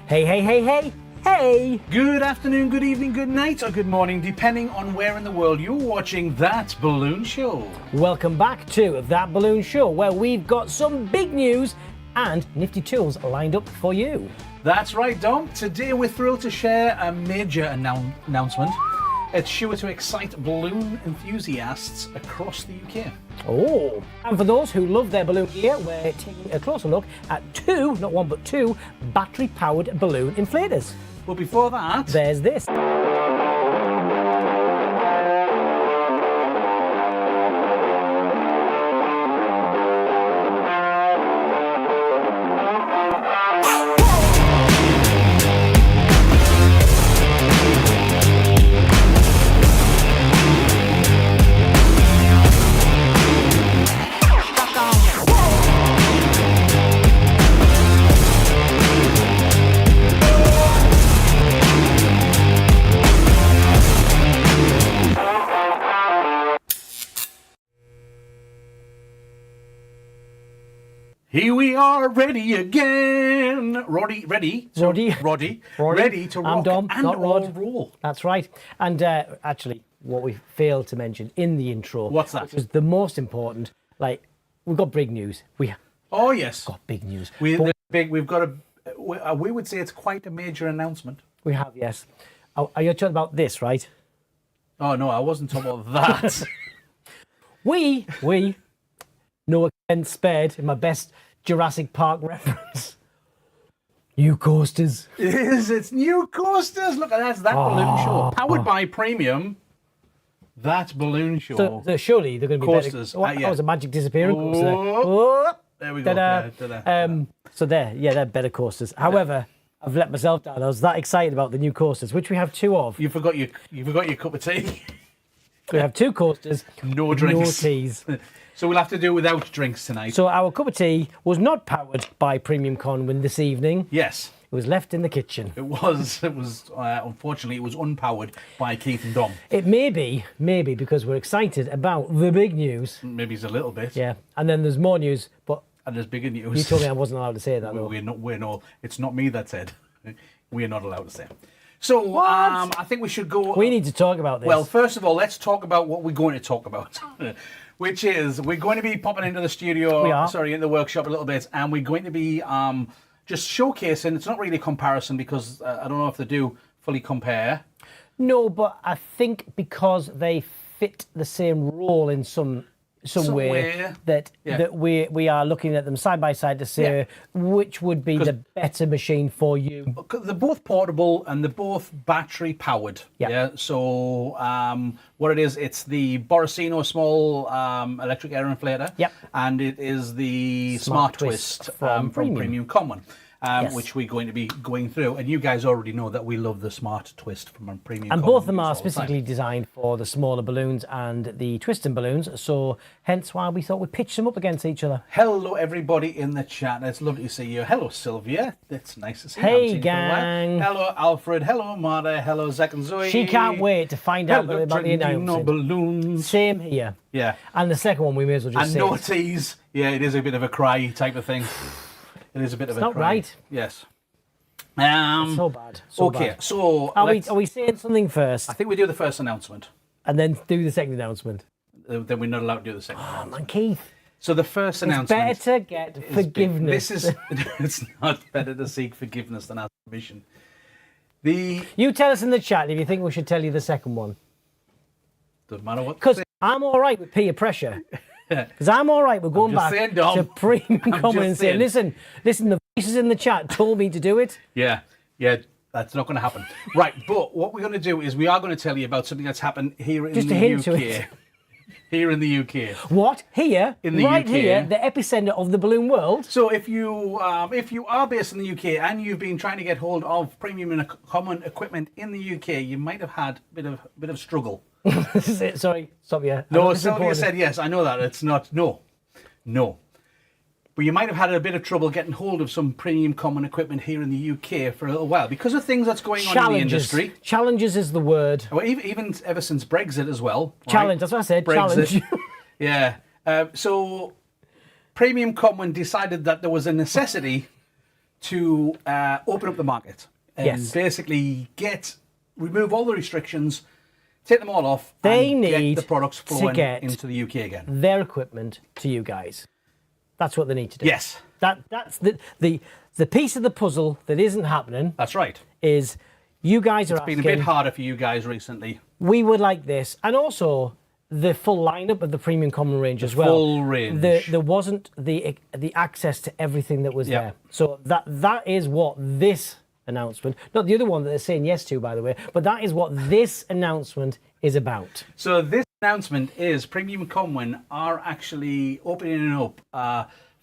Hey, hey, hey, hey, hey! Good afternoon, good evening, good night, or good morning, depending on where in the world you're watching That Balloon Show. Welcome back to That Balloon Show, where we've got some big news and nifty tools lined up for you. That's right, Dom. Today we're thrilled to share a major announcement. It's sure to excite balloon enthusiasts across the UK. Oh, and for those who love their balloon gear, we're taking a closer look at two, not one but two, battery-powered balloon inflators. But before that, There's this. here we are, ready again. Roddy, ready? Ready to rock I'm Dom, and not Rod. roll. That's right. And actually, what we failed to mention in the intro, What's that? which was the most important, like, we've got big news. Oh, yes. Got big news. We've got we would say it's quite a major announcement. We have, yes. Are you talking about this, right? Oh, no, I wasn't talking about that. We, no expense spared in my best Jurassic Park reference. New coasters. It's new coasters. Look at that balloon show. Powered by Premium. That balloon show. So surely they're going to be Coasters, better. yeah. That was a magic disappearing coaster. Oh, there we go. Ta-da. So they're better coasters. However, I've let myself down. I was that excited about the new coasters, which we have two of. You forgot your cup of tea. We have two coasters. No drinks. No teas. So we'll have to do without drinks tonight. So our cup of tea was not powered by Premium Conwin this evening. Yes. It was left in the kitchen. It was. Unfortunately, it was unpowered by Keith and Dom. It may be because we're excited about the big news. Maybe it's a little bit. Yeah, and then there's more news, but And there's bigger news. you told me I wasn't allowed to say that, though. We're not. It's not me that said. We're not allowed to say. So I think we should go. We need to talk about this. Well, first of all, let's talk about what we're going to talk about, which is we're going to be popping into the studio. We are. Sorry, in the workshop a little bit, and we're going to be just showcasing. It's not really a comparison because I don't know if they do fully compare. No, but I think because they fit the same role in some way that we are looking at them side by side to say which would be the better machine for you. They're both portable and they're both battery powered. Yeah. So what it is, it's the Borosino small electric air inflator. Yep. And it is the Smart Twist from Premium Conwin. Yes. Which we're going to be going through. And you guys already know that we love the Smart Twist from Premium And Conwin. both of them are specifically designed for the smaller balloons and the twisting balloons, so hence why we thought we'd pitch them up against each other. Hello, everybody in the chat. It's lovely to see you. Hello, Sylvia. It's nice to see you. Hey, gang. Hello, Alfred. Hello, Marta. Hello, Zach and Zoe. She can't wait to find out about the No announcement. balloons. Same here. Yeah. And the second one we may as well just And say. no tease. Yeah, it is a bit of a cry type of thing. It is a bit of a not cry. right. Yes. So bad. Okay, bad. so Are we saying something first I think we do the first announcement. and then do the second announcement? Then we're not allowed to do the second announcement. Man, Keith, So the first it's announcement. better to get forgiveness. This is. It's not better to seek forgiveness than ask permission. You tell us in the chat if you think we should tell you the second one. Doesn't matter what. Because I'm all right with peer pressure. Because I'm all right with going just back saying, Dom. to Premium I'm Conwin and just saying, saying. listen, the voices in the chat told me to do it. Yeah, that's not going to happen. Right, but what we're going to do is we are going to tell you about something that's happened here in Just the a hint to UK. it. Here in the UK. What? Here? In the right UK. here, the epicenter of the balloon world? So if you are based in the UK and you've been trying to get hold of Premium and Common equipment in the UK, you might have had a bit of struggle. This is it. Sorry, stop you. No, Sylvia said yes. I know that. It's not. No. But you might have had a bit of trouble getting hold of some Premium Common equipment here in the UK for a little while because of things that's going on in the industry. Challenges is the word. Well, even ever since Brexit as well. Challenge, right? that's what I said. Brexit. Challenge. Yeah. So Premium Common decided that there was a necessity to open up the market and Yes. basically remove all the restrictions, take them all off, They and need get the products to flowing get into the UK again. their equipment to you guys. That's what they need to do. Yes, That's the piece of the puzzle that isn't happening. that's right. Is you guys are It's been asking, a bit harder for you guys recently. we would like this, and also the full lineup of the premium common range as well. Full range. There wasn't the access to everything that was Yeah. there. So that is what this announcement, not the other one that they're saying yes to, by the way, but that is what this announcement is about. So this announcement is Premium Conwin are actually opening up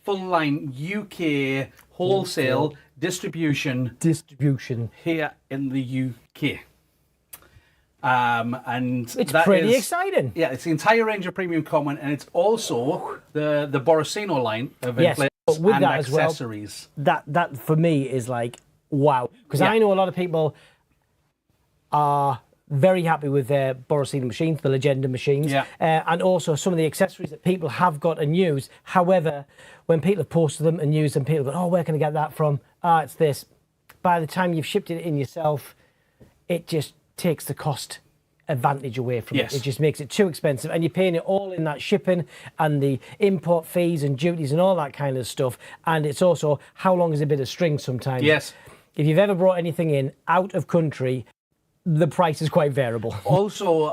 full line UK wholesale distribution here in the UK. And It's that pretty is- exciting. Yeah, it's the entire range of Premium Conwin, and it's also the Borosino line of Yes, inflators but with and that as well, accessories. That for me is like wow, because Yeah. I know a lot of people are very happy with their Borosino machines, the Legenda machines, Yeah. and also some of the accessories that people have got and use. However, when people have posted them and used them, people go, "Oh, where can I get that from?" Ah, it's this. By the time you've shipped it in yourself, it just takes the cost advantage away from Yes. it. It just makes it too expensive, and you're paying it all in that shipping and the import fees and duties and all that kind of stuff. And it's also how long is a bit of string sometimes. Yes. If you've ever brought anything in out of country, the price is quite variable. Also,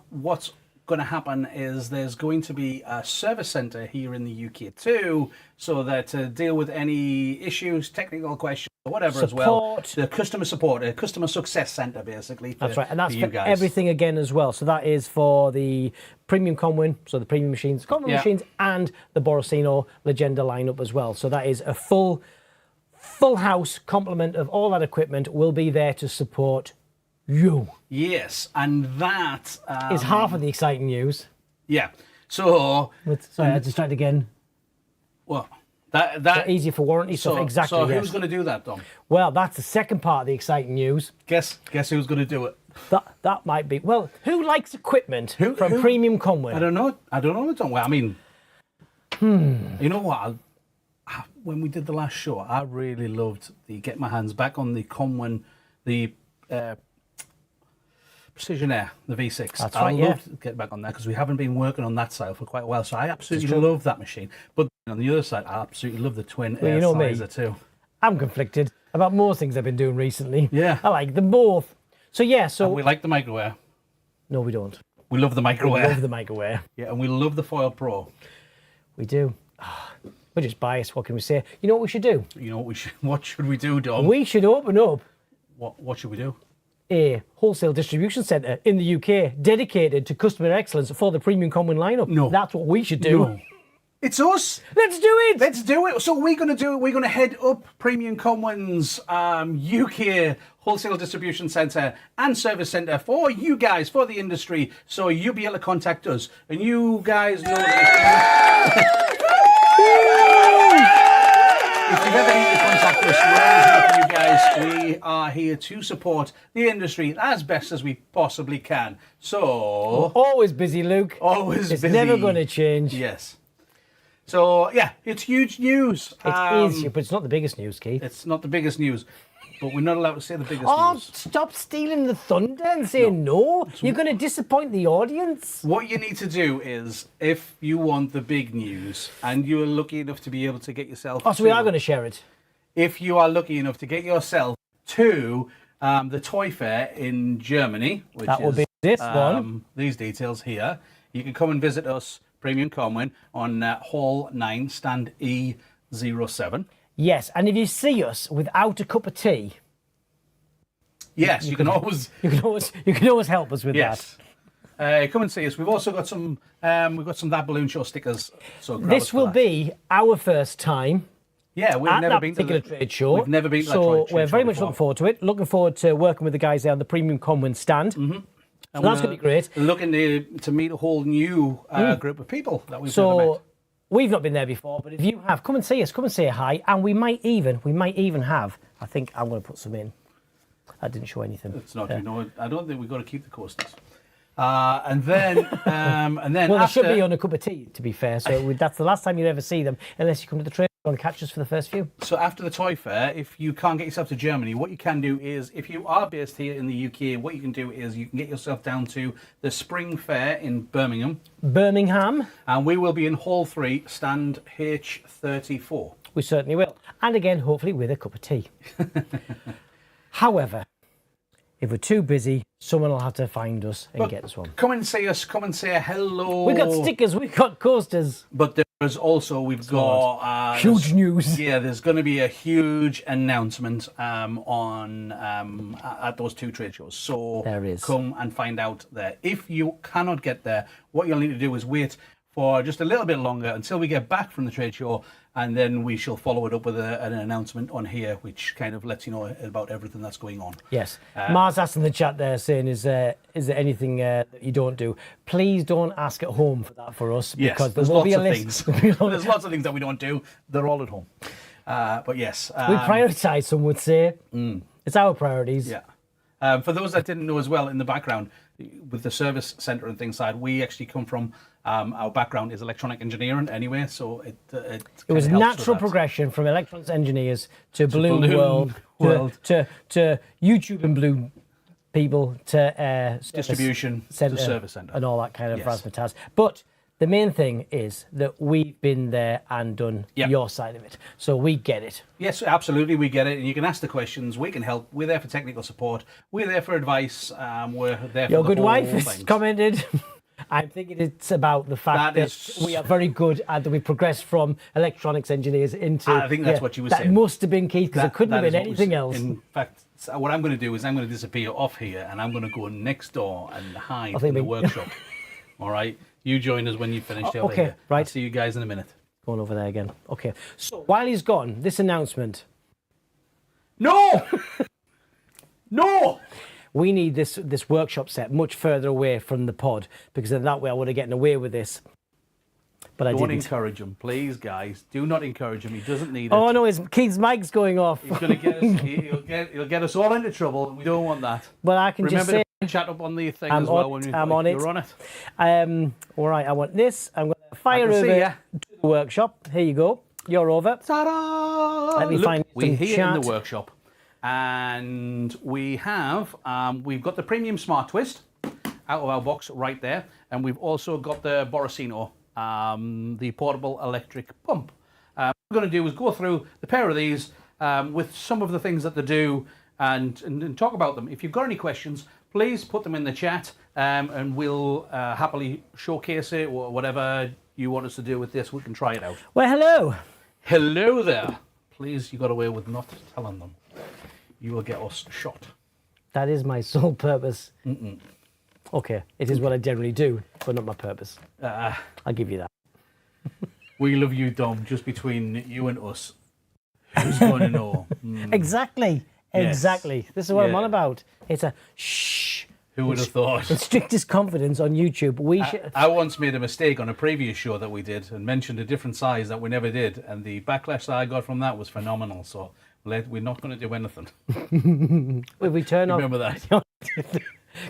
what's going to happen is there's going to be a service centre here in the UK too, so that to deal with any issues, technical questions, or whatever as well. Support. The customer support, a customer success centre basically. That's right, and that's you for guys. everything again as well. So that is for the premium Conwin, so the premium machines, Conwin Yeah. machines, and the Borosino Legenda lineup as well. So that is a full house complement of all that equipment will be there to support you. Yes, and that Is half of the exciting news. yeah. So Sorry, I just tried again. well, that Easier for warranty stuff. Exactly. So yes. who's going to do that, Dom? Well, that's the second part of the exciting news. Guess who's going to do it? That might be. Well, who likes equipment Who- from who? Premium Conwin? I don't know, Dom. Well, I mean, you know what? When we did the last show, I really loved the get my hands back on the Conwin, the Precision Air, the V6. That's I right, yeah. loved getting back on that because we haven't been working on that side for quite a while. So I absolutely love that machine. But on the other side, I absolutely love the twin air you know me. sizer too. I'm conflicted about more things I've been doing recently. Yeah. I like them both. So yeah, so We like the microware. no, we don't. We love the We microware. love the microwave. Yeah, and we love the Foil Pro. We do. We're just biased. What can we say? You know what we should do? You know what should we do, Dom? We should open up What should we do? a wholesale distribution centre in the UK dedicated to customer excellence for the Premium Conwin lineup. No. That's what we should do. No. It's us. Let's do it. Let's do it. So we're going to do it. We're going to head up Premium Conwin's UK wholesale distribution centre and service centre for you guys, for the industry. So you'll be able to contact us. And you guys know that if you've ever needed to contact us, we're here for you guys. We are here to support the industry as best as we possibly can. So, Always busy, Luke. always It's busy. never going to change. Yes. So, yeah, it's huge news. It is, but it's not the biggest news, Keith. It's not the biggest news, but we're not allowed to say the biggest Oh, news. stop stealing the thunder and saying no. You're going to disappoint the audience. What you need to do is, if you want the big news and you are lucky enough to be able to get yourself Oh, so we are going to share it. if you are lucky enough to get yourself to the Toy Fair in Germany, which That will is be this one. these details here, you can come and visit us, Premium Conwin, on Hall 9, stand E07. Yes, and if you see us without a cup of tea, Yes, you can always. you can always help us with Yes. Come and see us. We've also got some. We've got some That Balloon Show stickers. So that. grab This us for will that. be our first time Yeah, we've at never that been to particular the trade show. We've never been to that so trade we're show very much before. looking forward to it. Looking forward to working with the guys there on the Premium Conwin stand. Mm-hmm. So that's going to be great. Looking to meet a whole new group of people that we've never So met. we've not been there before, but if you have, come and see us. Come and say hi, and we might even have. I think I'm going to put some in. That didn't show anything. It's not. You know, I don't think we've got to keep the coasters. And then Well, they after, should be on a cup of tea, to be fair. So that's the last time you ever see them, unless you come to the trade Go and catch us for the first few. So after the toy fair, if you can't get yourself to Germany, what you can do is, if you are based here in the UK, what you can do is you can get yourself down to the Spring Fair in Birmingham. Birmingham. And we will be in Hall 3, stand H34. We certainly will. And again, hopefully with a cup of tea. However, if we're too busy, someone will have to find us and get us one. Come and see us. Come and say hello. We've got stickers. We've got coasters. But there's also, we've got... huge news. Yeah, there's going to be a huge announcement at those 2 trade shows. So there is. Come and find out there. If you cannot get there, what you'll need to do is wait for just a little bit longer until we get back from the trade show, and then we shall follow it up with an announcement on here, which kind of lets you know about everything that's going on. Yes. Mars asked in the chat there, saying, is there anything that you don't do? Please don't ask at home for that for us, because there's there will lots be a of list. things. There's lots of things that we don't do. They're all at home. But yes. We prioritise, some would say. It's our priorities. Yeah. For those that didn't know as well, in the background, with the service centre and things side, we actually come from, our background is electronic engineering anyway, so it was natural progression from electronics engineers to Balloon World. To YouTube and Blue people to distribution centre, to service centre. And all that kind of razzmatazz. But the main thing is that we've been there and done your side of it. So we get it. Yes, absolutely, we get it. And you can ask the questions. We can help. We're there for technical support. We're there for advice. We're there for Your the good whole wife things. has commented. I'm thinking it's about the fact that we are very good and that we progressed from electronics engineers into... I think that's what you were saying. That must have been Keith, because it couldn't have been anything else. In fact, what I'm going to do is I'm going to disappear off here, and I'm going to go next door and hide in the workshop. All right? You join us when you finish over here. Right. I'll see you guys in a minute. Going over there again. Okay. So while he's gone, this announcement. No! No! We need this workshop set much further away from the pod, because in that way I would have gotten away with this. But I didn't. Don't encourage him, please, guys. Do not encourage him. He doesn't need it. Oh no, Keith's mic's going off. He's going to get us. He'll get us all into trouble, and we don't want that. But I can just say. Remember to chat up on the thing as well when I'm on it. You're on it. All right. I want this. I'm going to fire over to the workshop. Here you go. You're over. Ta-da! Let me find some We're here chat. in the workshop, and we have we've got the premium smart twist out of our box right there, and we've also got the Borosino, the portable electric pump. What we're going to do is go through the pair of these with some of the things that they do and talk about them. If you've got any questions, please put them in the chat, and we'll happily showcase it, or whatever you want us to do with this. We can try it out. Well, hello. Hello there. Please, you got away with not telling them. You will get us shot. That is my sole purpose. Okay, it is what I generally do, but not my purpose. I'll give you that. We love you, Dom. Just between you and us, who's going to know? Exactly. Yes. Exactly. This is what I'm on about. It's a shh. Who would have thought? In strictest confidence on YouTube. I once made a mistake on a previous show that we did and mentioned a different size that we never did, and the backlash that I got from that was phenomenal. So we're not going to do anything. We turn on. Remember that?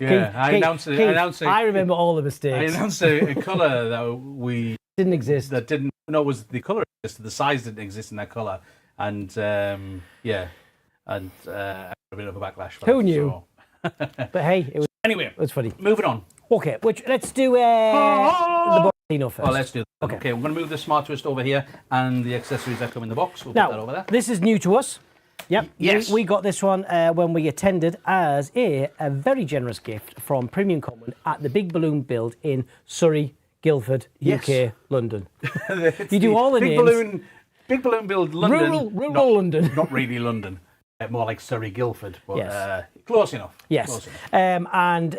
Yeah, I announced it. I remember all the mistakes. I announced a colour that we didn't exist. That didn't. No, it was the colour existed. The size didn't exist in that colour, and a bit of a backlash. For Who that, knew? So. But hey, it was. Anyway, it was funny. Moving on. Okay, let's do the Borosino first. Oh, let's do that. Okay, we're going to move the smart twist over here, and the accessories that come in the box. We'll now, put that over there. This is new to us. Yep. Yes. We got this one when we attended as a very generous gift from Premium Conwin at the Big Balloon Build in Surrey, Guildford, UK, London. You do all the names. Big Balloon Build, London. Rural London. Not really London. More like Surrey, Guildford, but yes. Close enough. Yes. Close enough. And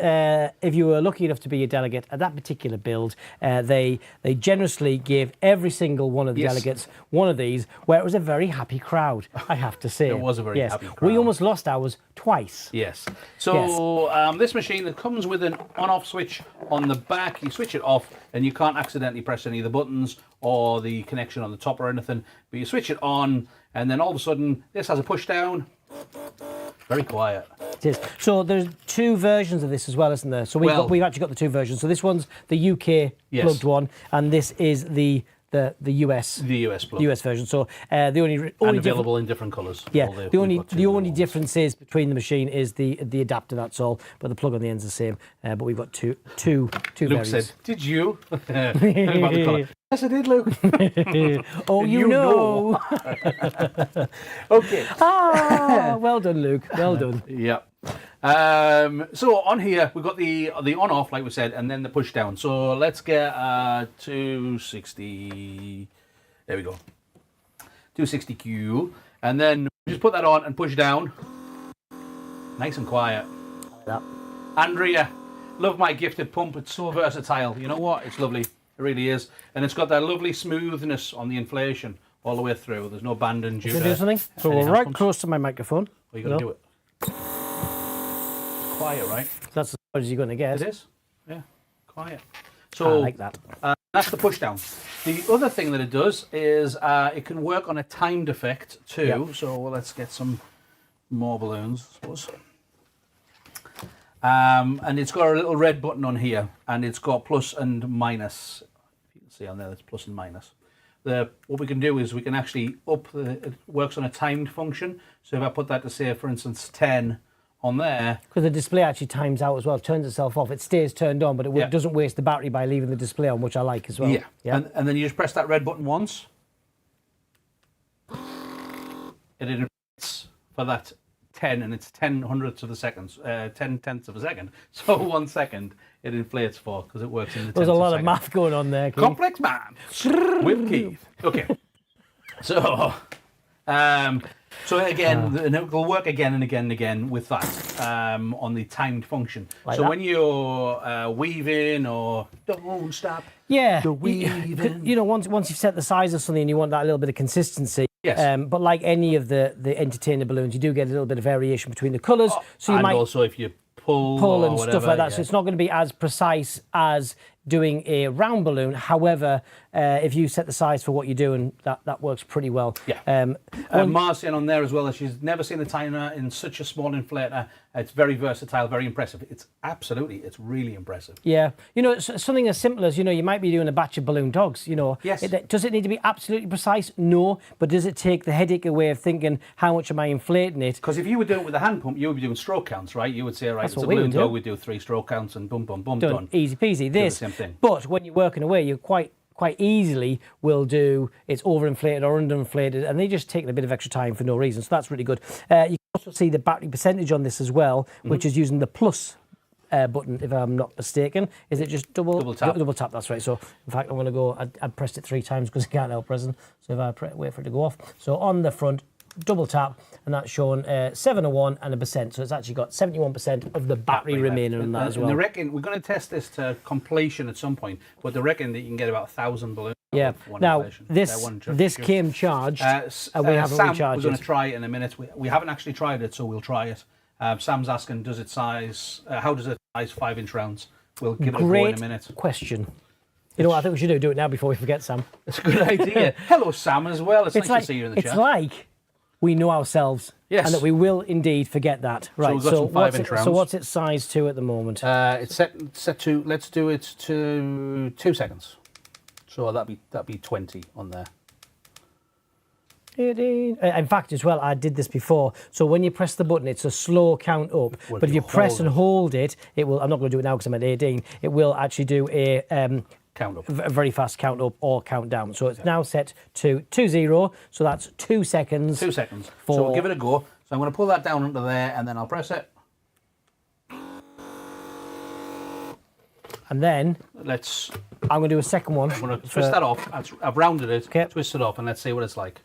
if you were lucky enough to be a delegate at that particular build, they generously gave every single one of the delegates one of these, where it was a very happy crowd, I have to say. It was a very happy crowd. We almost lost ours twice. Yes. So this machine, that comes with an on-off switch on the back. You switch it off, and you can't accidentally press any of the buttons or the connection on the top or anything. But you switch it on, and then all of a sudden, this has a push down. Very quiet. It is. So there's two versions of this as well, isn't there? So we've actually got the two versions. So this one's the UK plugged one, and this is the the US plug. US version. So the only available in different colours. Yeah, the only difference is between the machine is the adapter. That's all, but the plug on the end's the same. But we've got two Luke variants. said, "Did you?" About the colour. Yes, I did, Luke. Oh, you know. Okay. Well done, Luke. Well done. Yeah. So on here we've got the on-off, like we said, and then the push down. So let's get 260. There we go. 260Q, and then just put that on and push down. Nice and quiet. Like that. Andrea, love my gifted pump. It's so versatile. You know what? It's lovely. It really is, and it's got that lovely smoothness on the inflation all the way through. There's no banding due to do something. So we're right close to my microphone. Well, you're gonna do it. Quiet, right? That's as much as you're going to get. It is. Yeah, quiet. So I like that. That's the push down. The other thing that it does is it can work on a timed effect too. Yep. So let's get some more balloons, I suppose. And it's got a little red button on here, and it's got plus and minus. If you can see on there, it's plus and minus. What we can do is we can actually it works on a timed function. So if I put that to say, for instance, 10 on there. Because the display actually times out as well, turns itself off. It stays turned on, but it doesn't waste the battery by leaving the display on, which I like as well. Yeah. And then you just press that red button once. It inflates for that 10, and it's 10 hundredths of a second, 10 tenths of a second. So 1 second it inflates for, because it works in the There's a lot of of math going on there, Keith. Complex man with Keith. Okay. So again, and it will work again and again and again with that on the timed function. Like so that? when you're weaving or don't stop. Yeah, the weaving. you know, once you've set the size of something and you want that little bit of consistency. Yes. But like any of the entertainer balloons, you do get a little bit of variation between the colours. So you and might also if you pull and or stuff like that. yeah. So it's not going to be as precise as doing a round balloon. However, if you set the size for what you're doing, that works pretty well. Yeah. Mars saying on there as well that she's never seen a timer in such a small inflator. It's very versatile, very impressive. It's really impressive. Yeah. You know, something as simple as, you know, you might be doing a batch of balloon dogs, you know. Yes. Does it need to be absolutely precise? No. But does it take the headache away of thinking, how much am I inflating it? Because if you were doing it with a hand pump, you would be doing stroke counts, right? You would say, right, it's a balloon dog, we do 3 stroke counts and boom, boom, boom, done. Easy peasy. Do the same thing. But when you're working away, you quite easily will do it's overinflated or underinflated, and they just take a bit of extra time for no reason. So that's really good. You can also see the battery percentage on this as well, which is using the plus button, if I'm not mistaken. Is it just double tap? Double tap, that's right. So in fact, I'm going to go, I pressed it 3 times because I can't help pressing. So if I wait for it to go off. So on the front, double tap, and that's showing 701 and a percent. So it's actually got 71% of the battery remaining on that as well. And they reckon we're going to test this to completion at some point, but they reckon that you can get about 1,000 balloons. Yeah. Now this came charged, and we haven't Sam, recharged we're going it. to try it in a minute. We haven't actually tried it, so we'll try it. Sam's asking, does it size? How does it size 5-inch rounds? We'll give it a go in a minute. Question. You know what I think we should do it now before we forget, Sam. It's a good idea. Hello, Sam, as well. It's nice to see you in the chat. It's like we know ourselves, and that we will indeed forget that. Right. So we've got some 5-inch rounds. So what's it sized to at the moment? It's set to. Let's do it to 2 seconds. So that'd be 20 on there. In fact, as well, I did this before. So when you press the button, it's a slow count up. But if you press and hold it, it will. I'm not going to do it now because I'm at 18. It will actually do a count up, a very fast count up or count down. So it's now set to 20. So that's 2 seconds. 2 seconds. So we'll give it a go. So I'm going to pull that down under there, and then I'll press it. And then I'm going to do a second one. I'm going to twist that off. I've rounded it. Okay. Twist it off, and let's see what it's like.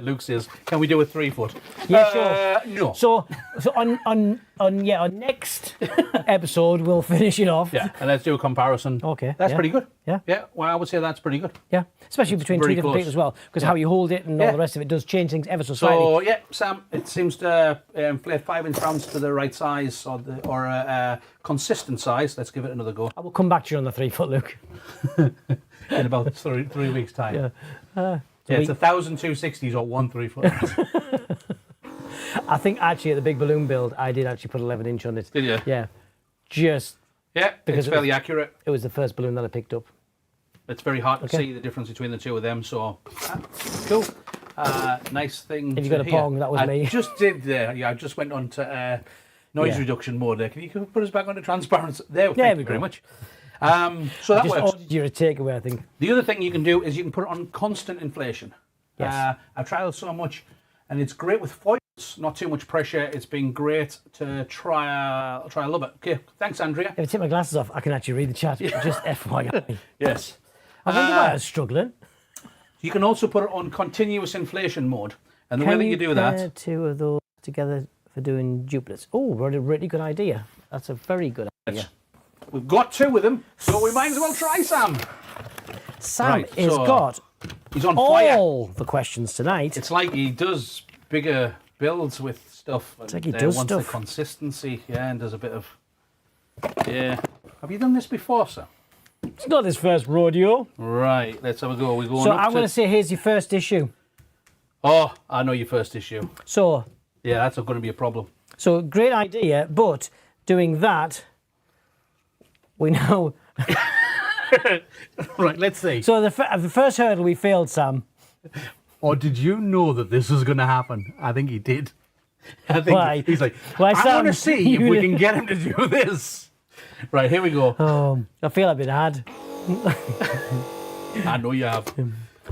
Luke says, "Can we do a 3 foot?" Yeah, sure. No. So on next episode we'll finish it off. Yeah, and let's do a comparison. Okay. That's pretty good. Yeah. Yeah. Well, I would say that's pretty good. Yeah. Especially between 2 different people as well, because how you hold it and all the rest of it does change things ever so slightly. So yeah, Sam, it seems to inflate 5-inch rounds to the right size or a consistent size. Let's give it another go. I will come back to you on the 3 foot, Luke. In about 3 weeks' time. Yeah. It's 1,260s or 1 3 foot. I think actually at the big balloon build, I did actually put 11-inch on it. Did you? Yeah. Just Yeah, Because it's fairly accurate. It was the first balloon that I picked up. It's very hard to see the difference between the two of them, so cool. Nice thing. If you got a pong, that was me. I just did there. Yeah, I just went on to noise reduction mode there. Can you put us back onto transparency? There, thank you very much. So that Just works. ordered you a takeaway, I think. The other thing you can do is you can put it on constant inflation. Yes. I've tried it so much, and it's great with foils. Not too much pressure. It's been great to try. I love it. Okay, thanks, Andrea. If I take my glasses off, I can actually read the chat. Just FYI. Yes. I wonder why I was struggling. You can also put it on continuous inflation mode, and the way that you do that. Pair two of those together for doing duplets. Oh, what a really good idea. That's a very good idea. We've got two of them, so we might as well try Sam. Sam is got he's on fire. all the questions tonight. It's like he does bigger builds with stuff. It's like he does wants stuff. the consistency, and does a bit of. Yeah. Have you done this before, sir? It's not his first rodeo. Right, let's have a go. We're going So up I'm going to say here's your first issue. Oh, I know your first issue. So, Yeah, that's going to be a problem. so great idea, but doing that, we know. Right, let's see. So the first hurdle we failed, Sam. Or did you know that this was going to happen? I think he did. I think Why? he's like, Why, I Sam? want to see if we can get him to do this. Right, here we go. I feel I've been had. I know you have.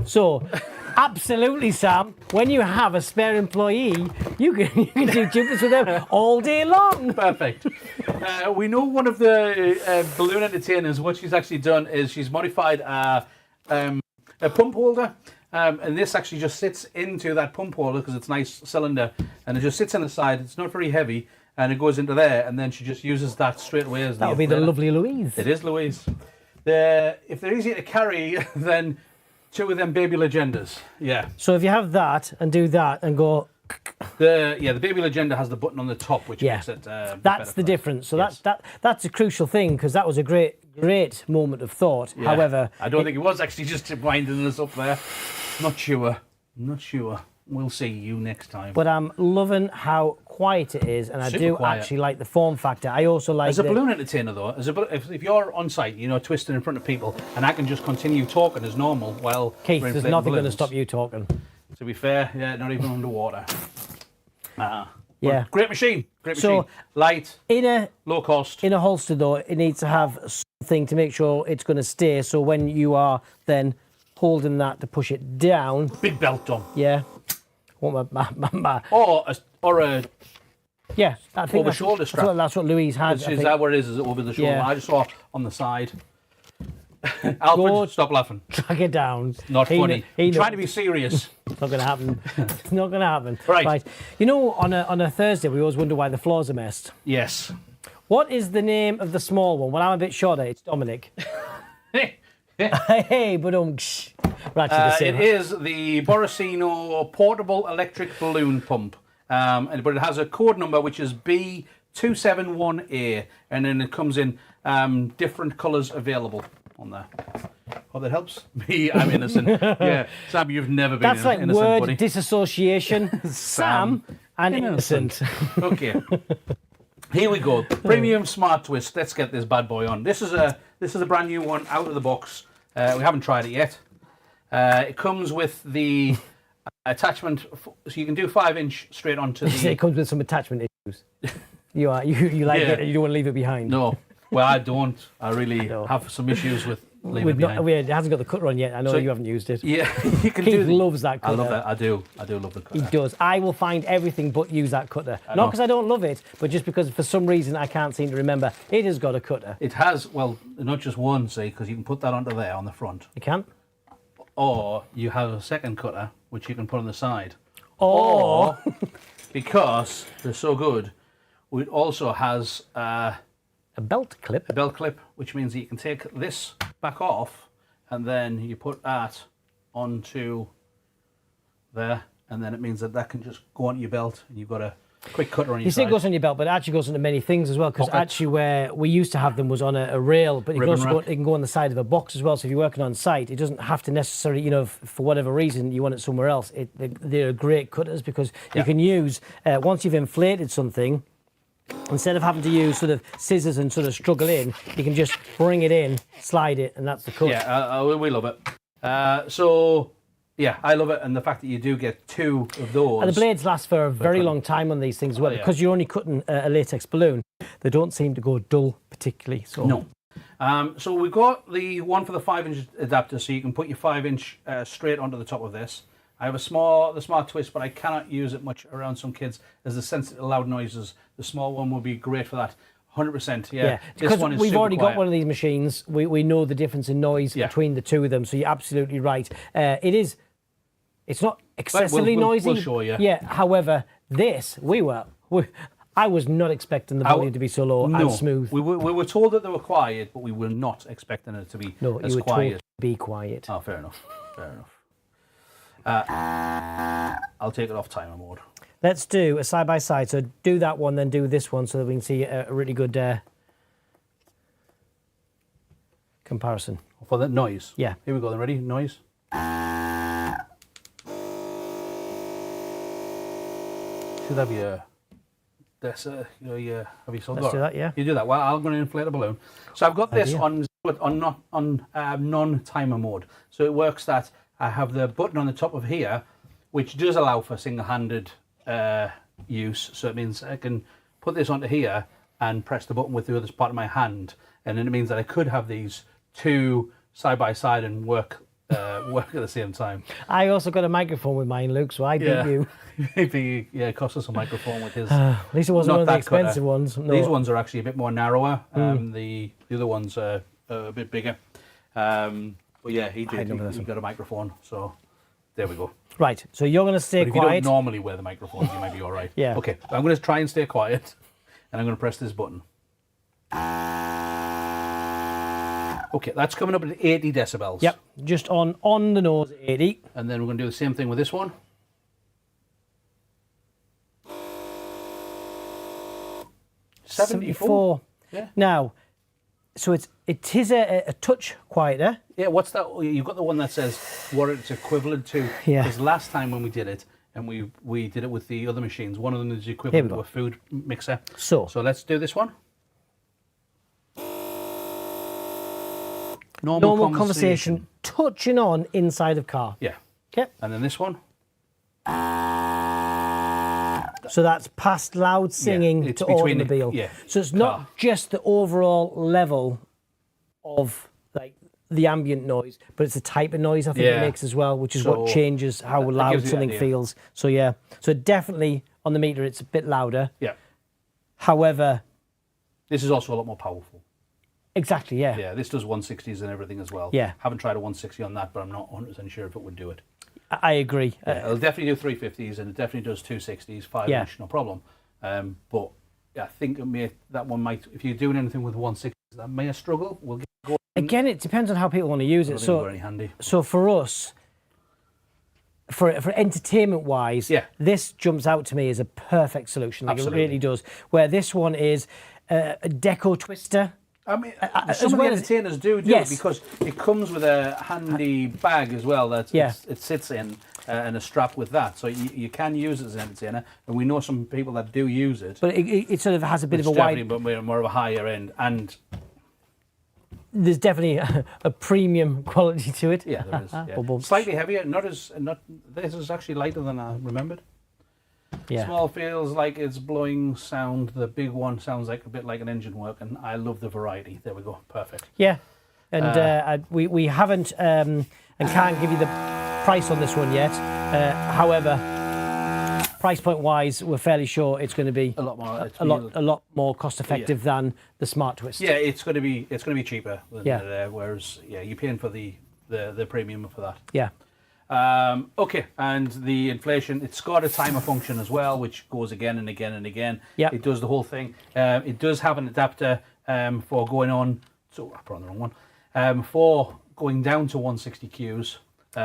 So, absolutely, Sam. When you have a spare employee, you can do duplets with them all day long. Perfect. We know one of the balloon entertainers, what she's actually done is she's modified a pump holder. And this actually just sits into that pump holder because it's a nice cylinder. And it just sits on the side. It's not very heavy. And it goes into there. And then she just uses that straight away as That would be the lovely Louise. It is Louise. If they're easy to carry, then two of them baby legendas. Yeah. So if you have that and do that and go... The baby legenda has the button on the top, which makes it. That's the difference. So yes. that's a crucial thing because that was a great moment of thought. Yeah. However, I don't think it was actually just winding us up there. Not sure. We'll see you next time. but I'm loving how quiet it is, and I Super do quiet. actually like the form factor. I also like As a balloon entertainer, though, if you're on site, twisting in front of people, and I can just continue talking as normal while Keith, we're there's inflating nothing going to balloons. stop you talking. To be fair, yeah, not even underwater. Yeah. Great machine. So- Light, In low cost. a holster, though, it needs to have something to make sure it's going to stay. So when you are then holding that to push it down, Big belt done. yeah. Want my Or a yeah, I think over shoulder strap. That's what Louise had. Is I think. that what it is? Is it over the shoulder? Yeah. I just saw on the side. Alfred, Go- stop laughing. Track it down. Not He funny. kn- he I'm trying to knows. be serious. It's not going to happen. It's not going to happen. Right. On a Thursday, we always wonder why the floors are messed. Yes. What is the name of the small one? Well, I'm a bit shorter. It's Dominic. Hey, but we're actually the same. It is the Borosino portable electric balloon pump. But it has a code number which is B271A, and then it comes in different colours available on there. Oh, that helps. Me, I'm innocent. Yeah, Sam, you've never been That's like innocent, word buddy. disassociation. Sam and innocent. Okay. Here we go. Premium Smart Twist. Let's get this bad boy on. This is a brand new one out of the box. We haven't tried it yet. It comes with the attachment, so you can do 5-inch straight onto the. It comes with some attachment issues. You like Yeah. it. You don't want to leave it behind. No, well, I don't. I really have some issues with leaving it behind. It hasn't got the cutter on yet. I know So- you haven't used it. Yeah, you can Keith do. loves that I cutter. love that. I do love the He cutter. does. I will find everything but use that cutter. know. Not because I don't love it, but just because for some reason I can't seem to remember. It has got a cutter. It has, well, not just one, see, because you can put that onto there on the front, You can? or you have a second cutter which you can put on the side. Or Because they're so good, it also has a belt clip. a belt clip, which means that you can take this back off, and then you put that onto there, and then it means that that can just go onto your belt, and you've got a quick cutter on your You say side. it goes on your belt, but it actually goes onto many things as well. Because Pockets. actually, where we used to have them was on a rail, but it Ribbon can go on the side of a box as well. So if you're working on site, it doesn't have to necessarily, for whatever reason you want it somewhere else. They're great cutters because you can use once you've inflated something. instead of having to use sort of scissors and sort of struggle in, you can just bring it in, slide it, and that's the cut. Yeah, we love it. So, yeah, I love it. And the fact that you do get 2 of those. And the blades last for a very long time on these things as well. Because you're only cutting a latex balloon, they don't seem to go dull particularly. So. No. So we've got the one for the 5-inch adapter, so you can put your 5-inch straight onto the top of this. I have the smart twist, but I cannot use it much around some kids as the sensitive loud noises. The small one would be great for that. 100%, yeah. Because we've already got one of these machines. We know the difference in noise between the 2 of them, so you're absolutely right. It's not excessively noisy. We'll show you. Yeah, however, this, I was not expecting the volume to be so low and smooth. We were told that they were quiet, but we were not expecting it to be as quiet. You were told to be quiet. Oh, fair enough. I'll take it off timer mode. Let's do a side-by-side. So do that one, then do this one so that we can see a really good comparison. For the noise? Yeah. Here we go then, ready? Noise. Should have your... have you still got Let's do that, yeah. You do that. Well, I'm going to inflate a balloon. So I've got this on non-timer mode. So it works that I have the button on the top of here, which does allow for single-handed use. So it means I can put this onto here and press the button with the other part of my hand, and then it means that I could have these 2 side by side and work at the same time. I also got a microphone with mine, Luke, so I beat you. Maybe it cost us a microphone with his. At least it wasn't one of the expensive ones. No. These ones are actually a bit more narrower. The other ones are a bit bigger. But yeah, he got a microphone, so there we go. Right, so you're going to stay but quiet. If you don't normally wear the microphones, you might be all right. Yeah. Okay, I'm going to try and stay quiet, and I'm going to press this button. Okay, that's coming up at 80 decibels. Yep, just on the nose, 80. And then we're going to do the same thing with this one. 74. Yeah. Now, so it is a touch quieter. Yeah, what's that? You've got the one that says what it's equivalent to. Yeah. Because last time when we did it, and we did it with the other machines, one of them is equivalent to a food mixer. So let's do this one. Normal conversation touching on inside of car. Yeah. Okay. And then this one. So that's past loud singing to automobile. So it's not just the overall level of like the ambient noise, but it's the type of noise I think it makes as well, which is what changes how loud something feels. So yeah, so definitely on the meter it's a bit louder. Yeah. However, this is also a lot more powerful. Exactly, yeah. Yeah, this does 160s and everything as well. Yeah. Haven't tried a 160 on that, but I'm not 100% sure if it would do it. I agree. Yeah, it'll definitely do 350s and it definitely does 260s, 5-inch, no problem. But yeah, I think that one might, if you're doing anything with 160s, that may struggle. We'll get going. Again, it depends on how people want to use it. So, very handy. So for us, for entertainment-wise, this jumps out to me as a perfect solution. Like it really does. Where this one is a deco twister. I mean, some of the entertainers do it because it comes with a handy bag as well that it sits in and a strap with that. So you can use it as an entertainer, and we know some people that do use it. But it sort of has a bit of a wide... But more of a higher end, and... There's definitely a premium quality to it. Yeah, there is. Yeah. Slightly heavier, this is actually lighter than I remembered. Yeah. Small feels like it's blowing sound. The big one sounds like a bit like an engine work, and I love the variety. There we go, perfect. Yeah, and we haven't and can't give you the price on this one yet. However, price point wise, we're fairly sure it's going to be a lot more cost effective than the Smart Twist. Yeah, it's going to be cheaper than whereas you're paying for the premium for that. Yeah. Okay, and the inflation, it's got a timer function as well, which goes again and again and again. Yeah. It does the whole thing. It does have an adapter for going on, so I put on the wrong one, for going down to 160 Qs. For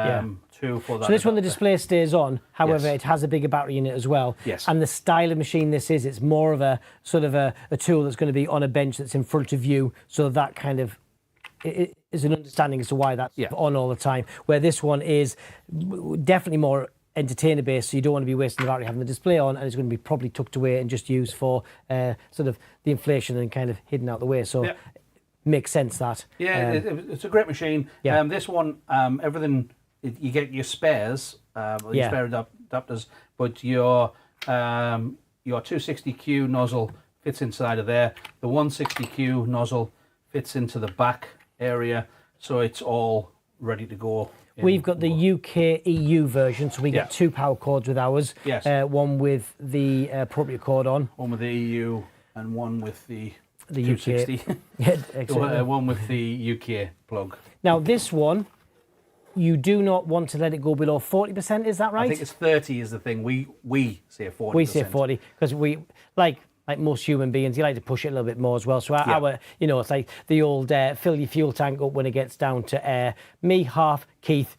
that. So this one, the display stays on. However, it has a bigger battery in it as well. Yes. And the style of machine this is, it's more of a sort of a tool that's going to be on a bench that's in front of you. So that kind of is an understanding as to why that's on all the time. Where this one is definitely more entertainer base, so you don't want to be wasting the battery having the display on, and it's going to be probably tucked away and just used for sort of the inflation and kind of hidden out the way. So makes sense that. Yeah, it's a great machine. Yeah. This one, everything, you get your spares, your spare adapters, but your 260Q nozzle fits inside of there. The 160Q nozzle fits into the back area, so it's all ready to go. We've got the UK EU version, so we get 2 power cords with ours. Yes. One with the appropriate cord on. One with the EU and one with the UK. 260. Yeah, one with the UK plug. Now this one, you do not want to let it go below 40%, is that right? I think it's 30 is the thing. We say 40%. We say 40 because we like most human beings, you like to push it a little bit more as well. So our it's like the old fill your fuel tank up when it gets down to air. Me, half, Keith.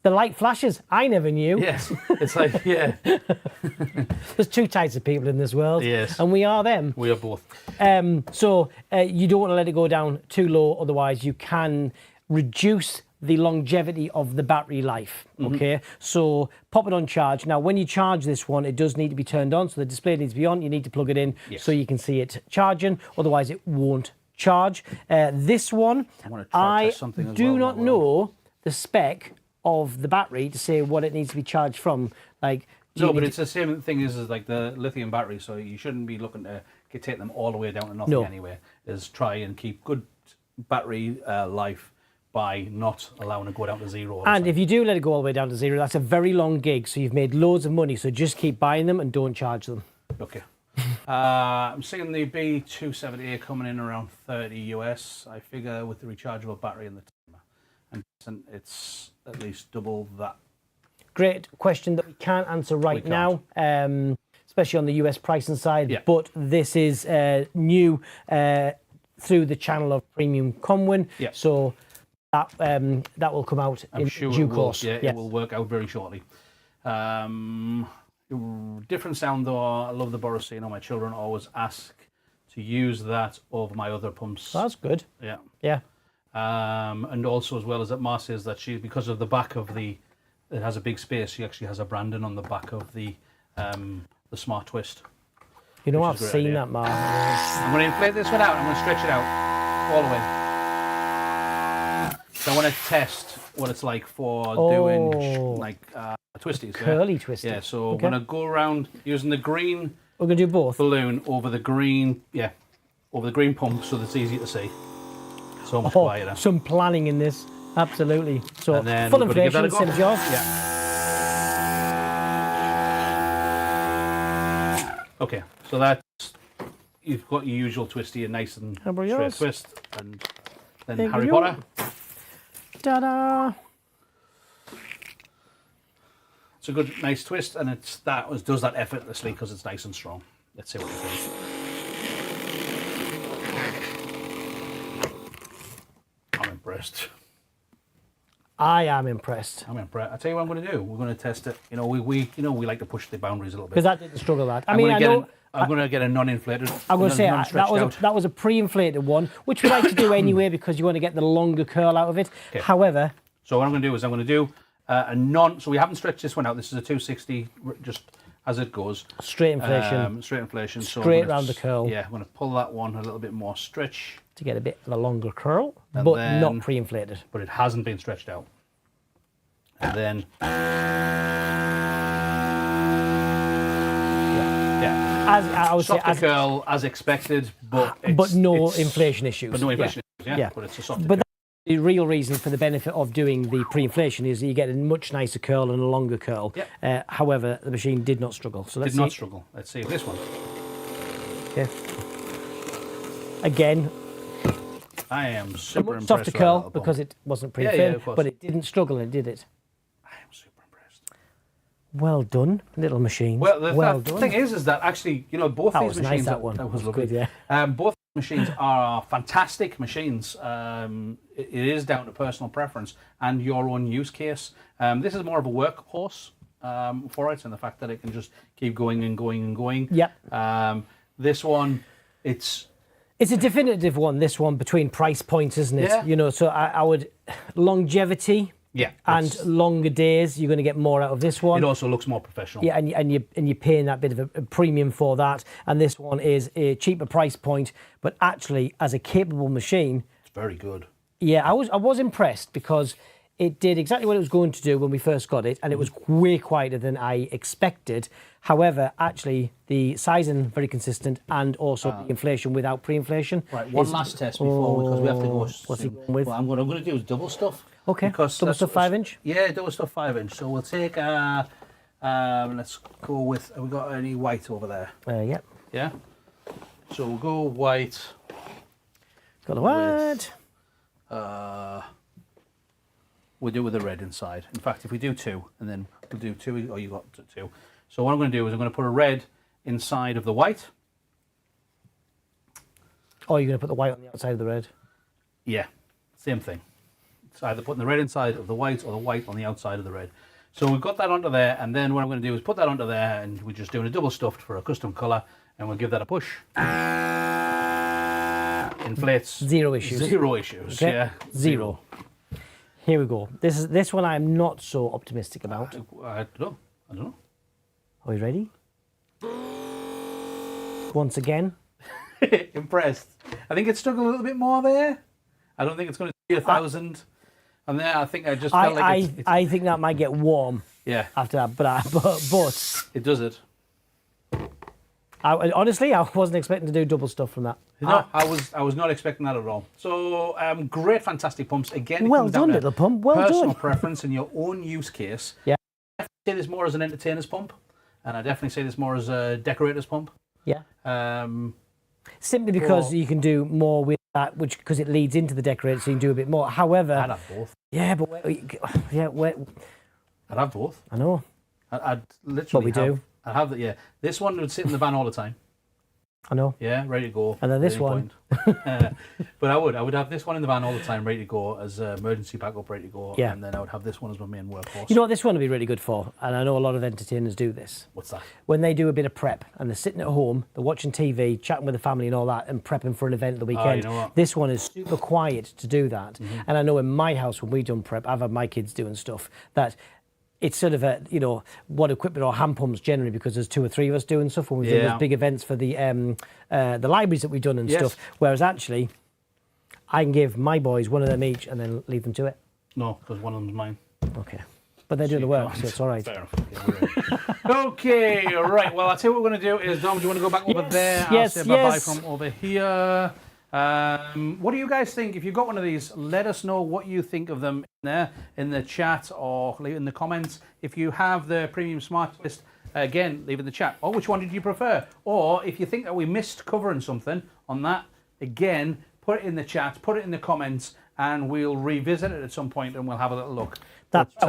The light flashes. I never knew. Yes, it's like, yeah. There's 2 types of people in this world. Yes. And we are them. We are both. So you don't want to let it go down too low, otherwise you can reduce the longevity of the battery life. Okay, so pop it on charge. Now, when you charge this one, it does need to be turned on, so the display needs to be on. You need to plug it in so you can see it charging, otherwise it won't charge. This one, I do not know the spec of the battery to say what it needs to be charged from. Like, no, but it's the same thing as like the lithium battery, so you shouldn't be looking to take them all the way down to nothing anyway. Is try and keep good battery life by not allowing it to go down to 0. And if you do let it go all the way down to 0, that's a very long gig, so you've made loads of money, so just keep buying them and don't charge them. Okay. I'm seeing the B270A coming in around 30 US, I figure, with the rechargeable battery and the timer. And it's at least double that. Great question that we can't answer right now, especially on the US pricing side, but this is new through the channel of Premium Conwin, so that will come out in due course. It will work out very shortly. Different sound though. I love the Borosino. My children always ask to use that over my other pumps. That's good. Yeah. And also, as well as that, Ma says that because of the back of it has a big space. She actually has a branding on the back of the Smart Twist. You know, I've seen that, Ma. I'm going to inflate this one out. I'm going to stretch it out all the way. So I want to test what it's like for doing like twisties. Curly twisties. Yeah, so I'm going to go around using the green. We're going to do both. Balloon over the green, over the green pump, so that's easy to see. So much quieter. Some planning in this, absolutely. So and then full inflation, same job. Yeah. Okay, so that's you've got your usual twisty and nice and straight twist, and then Harry Potter. Ta-da! It's a good, nice twist, and does that effortlessly because it's nice and strong. Let's see what it does. I'm impressed. I am impressed. I'm impressed. I tell you what I'm going to do. We're going to test it. You know, we like to push the boundaries a little bit. Because that didn't struggle that. I'm going to get a non-inflated. I'm going to say that was a pre-inflated one, which we like to do anyway because you want to get the longer curl out of it. Okay. However, so what I'm going to do is I'm going to do a non. So we haven't stretched this one out. This is a 260, just as it goes. Straight inflation. Straight inflation. Straight around the curl. Yeah, I'm going to pull that one a little bit more stretch to get a bit of a longer curl, but not pre-inflated. But it hasn't been stretched out. And then. As I would softer curl as expected, but no inflation issues. But no inflation issues, But it's a softer curl. The real reason for the benefit of doing the pre-inflation is that you get a much nicer curl and a longer curl. Yep. However, the machine did not struggle. So let's see. Struggle. Let's see this one. Okay. Again. I am super impressed. Softer curl because it wasn't pre-inflated, but it didn't struggle, and did it? I am super impressed. Well done, little machine. Well, the thing is that actually, both these machines. That was lovely. Good, yeah. Both machines are fantastic machines. It is down to personal preference and your own use case. This is more of a workhorse for it, and the fact that it can just keep going and going and going. Yep. This one, it's a definitive one. This one between price points, isn't it? Yeah. So I would longevity. Yeah. And longer days, you're going to get more out of this one. It also looks more professional. Yeah, and you're paying that bit of a premium for that. And this one is a cheaper price point, but actually, as a capable machine, it's very good. Yeah, I was impressed because it did exactly what it was going to do when we first got it, and it was way quieter than I expected. However, actually, the sizing very consistent, and also the inflation without pre-inflation. Right, one last test before because we have to go. What's he going with? Well, what I'm going to do is double stuff. Okay, Because double stuff 5-inch. Yeah, double stuff 5-inch. So we'll take let's go with. Have we got any white over there? Yeah. Yeah. So we'll go white. Got the white. We'll do with the red inside. In fact, if we do 2, and then we'll do 2. Oh, you got 2. So what I'm going to do is I'm going to put a red inside of the white. Oh, you're going to put the white on the outside of the red. Yeah, same thing. It's either putting the red inside of the white or the white on the outside of the red. So we've got that onto there, and then what I'm going to do is put that onto there, and we're just doing a double stuffed for a custom colour, and we'll give that a push. Inflates. 0 issues. 0 issues. Okay. Yeah. 0. Here we go. This one I'm not so optimistic about. I don't know. Are you ready? Once again. Impressed. I think it stuck a little bit more there. I don't think it's going to be 1,000. And there, I think I just felt like it's, I think that might get warm. Yeah. After that, but It does it. Honestly, I wasn't expecting to do double stuff from that. No, I was not expecting that at all. So great, fantastic pumps. Again, it Well comes down done, to little pump. Well personal done. preference and your own use case. Yeah. I definitely say this more as an entertainer's pump, and I definitely say this more as a decorator's pump. Yeah. Um, Simply because you can do more with that, which because it leads into the decorator, so you can do a bit more. However, I'd have both. yeah, but I'd have both. I know. I'd literally. But we do. I'd have that. Yeah, this one would sit in the van all the time. I know. Yeah, ready to go. And then this at any one. point. But I would have this one in the van all the time, ready to go as emergency backup, ready to go. Yeah. And then I would have this one as my main workhorse. You know what this one would be really good for, and I know a lot of entertainers do this. What's that? When they do a bit of prep and they're sitting at home, they're watching TV, chatting with the family and all that, and prepping for an event at the weekend. You know what? This one is super quiet to do that. And I know in my house when we done prep, I've had my kids doing stuff that it's sort of a, what equipment or hand pumps generally, because there's 2 or 3 of us doing stuff when we've done those big events for the libraries that we've done and stuff. Whereas actually, I can give my boys one of them each and then leave them to it. No, because one of them's mine. Okay. But they're doing the work, so it's all right. Fair enough. Okay, right. Well, I'll tell you what we're going to do is, Dom, do you want to go back over there? Yes, I'll say bye-bye from over here. What do you guys think? If you've got one of these, let us know what you think of them in the chat or leave it in the comments. If you have the premium smart list, again, leave it in the chat. Or which one did you prefer? Or if you think that we missed covering something on that, again, put it in the chat, put it in the comments, and we'll revisit it at some point and we'll have a little look.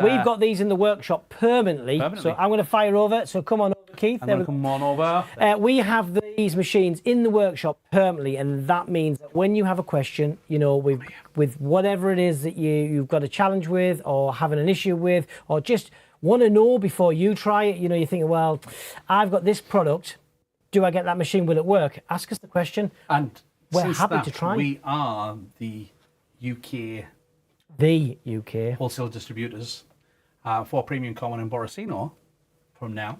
We've got these in the workshop permanently. So I'm going to fire over. So come on over, Keith. Come on over. We have these machines in the workshop permanently, and that means that when you have a question, with whatever it is that you've got a challenge with or having an issue with or just want to know before you try it, you're thinking, well, I've got this product. Do I get that machine? Will it work? Ask us the question. And we're happy to try. We are the UK wholesale distributors for Premium Conwin and Borosino from now.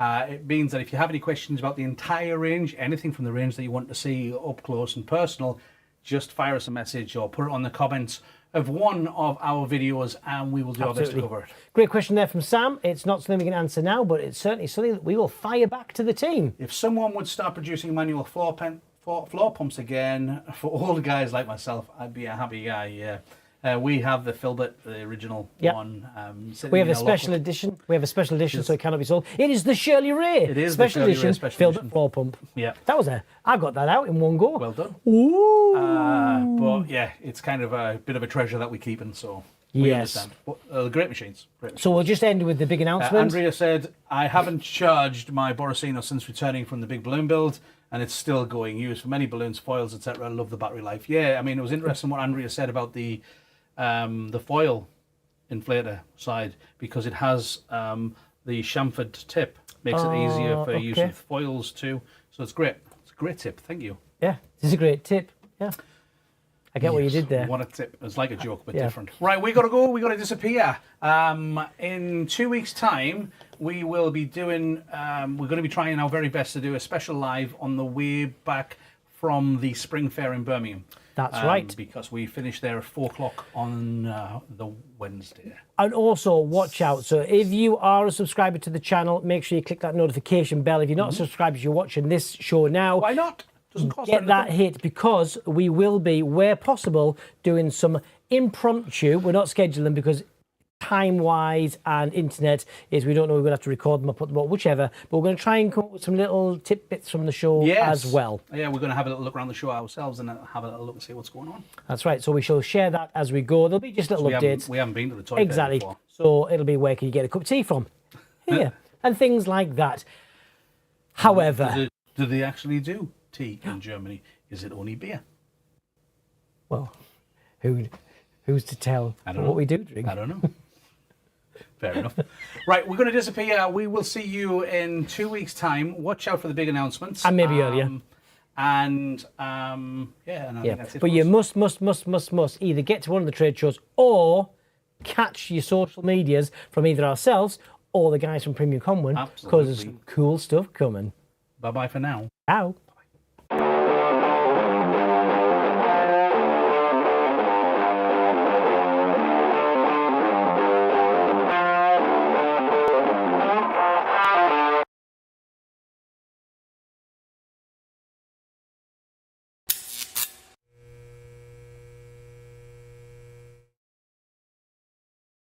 It means that if you have any questions about the entire range, anything from the range that you want to see up close and personal, just fire us a message or put it on the comments of one of our videos and we will do our best to cover it. Great question there from Sam. It's not something we can answer now, but it's certainly something that we will fire back to the team. If someone would start producing manual floor pumps again for old guys like myself, I'd be a happy guy, yeah. We have the Filbert, the original one. We have a special edition. So it cannot be sold. It is the Shirley Ray. It is special the Shirley edition Ray Filbert floor pump. Yeah. I got that out in one go. Well done. Ooh. But yeah, it's kind of a bit of a treasure that we keep in, so we understand. But, great machines. So we'll just end with the big announcement. Andrea said, I haven't charged my Borosino since returning from the big balloon build, and it's still going. Used for many balloons, foils, etc. I love the battery life. Yeah, I mean, it was interesting what Andrea said about the foil inflator side, because it has the chamfered tip. Makes it easier for use with foils too. So it's great. It's a great tip. Thank you. Yeah, this is a great tip. Yeah. I get what you did there. What a tip. It's like a joke, but different. Right, we got to go. We got to disappear. In 2 weeks' time, we will be doing, we're going to be trying our very best to do a special live on the way back from the Spring Fair in Birmingham. That's right. Because we finished there at 4 o'clock on the Wednesday. And also, watch out. So if you are a subscriber to the channel, make sure you click that notification bell. If you're not subscribed, you're watching this show now. Why not? Doesn't cost Get that anything. hit, because we will be, where possible, doing some impromptu. We're not scheduling because time-wise and internet is, we don't know, we're going to have to record them or put them up, whichever. But we're going to try and come up with some little tidbits from the show as well. Yeah, we're going to have a little look around the show ourselves and have a little look and see what's going on. That's right. So we shall share that as we go. There'll be just little updates. We haven't been to the toy fair Exactly. before. So it'll be, where can you get a cup of tea from? Here. And things like that. However... Do they actually do tea in Germany? Is it only beer? Well, who's to tell what we do drink? I don't know. Fair enough. Right, we're going to disappear. We will see you in 2 weeks' time. Watch out for the big announcements. And maybe earlier. And I think that's it. But you must either get to one of the trade shows or catch your social medias from either ourselves or the guys from Premium Conwin, because there's some cool stuff coming. Bye-bye for now. Ciao.